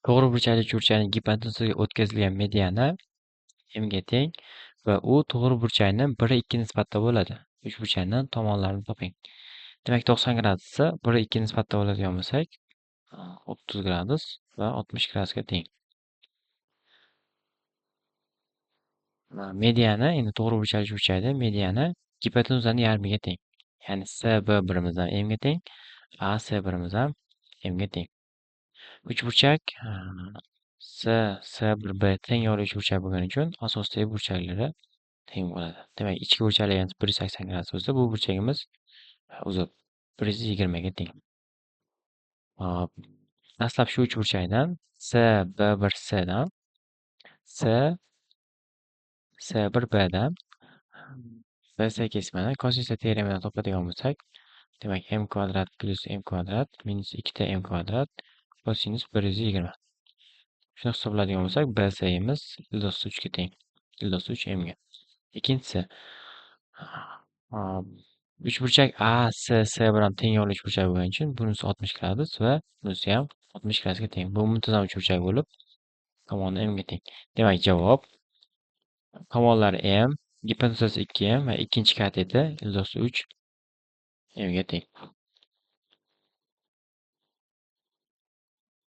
To'g'ri burchakli uchburchakning gipotenusiga o'tkazilgan mediani m ga teng va u to'g'ri burchakni 1:2 nisbatda bo'ladi. Uchburchakning tomonlarini toping. Demak, 90 gradusda 1:2 nisbatda oladigan bo'lsak, 30 gradus va 60 gradusga teng. Mediani, endi to'g'ri burchakli uchburchakda mediani gipotenuzani yarmiga teng. Ya'ni SB birimiz ham m ga teng, AC birimiz ham m ga teng. Uchburchak S1B teng yo'l uchburchak bo'lgani uchun asosdagi burchaklari teng bo'ladi. Demak, ichki burchakligimiz 180 gradus bo'lsa, bu burchagimiz 120 ga teng. Hop. Dastlab shu uchburchakdan SB1C dan S1B dan BC kesmani kosinus teoremadan topadigan bo'lsak, demak m kvadrat plus m kvadrat minus 2ta m kvadrat kosinus 120. Shuni hisobladigan bo'lsak, BC'imiz -3 ga teng. -3 m ga. Ikkinchisi, uchburchak ACC bilan teng yo'l uchburchak bo'lgani uchun bunisi 60 gradus va bunisi ham 60 gradusga teng. Bu muntazam uchburchak bo'lib, tomoni m ga teng. Demak, javob tomonlari m, gipotenuzasi 2m va ikkinchi kateti -3 m ga teng.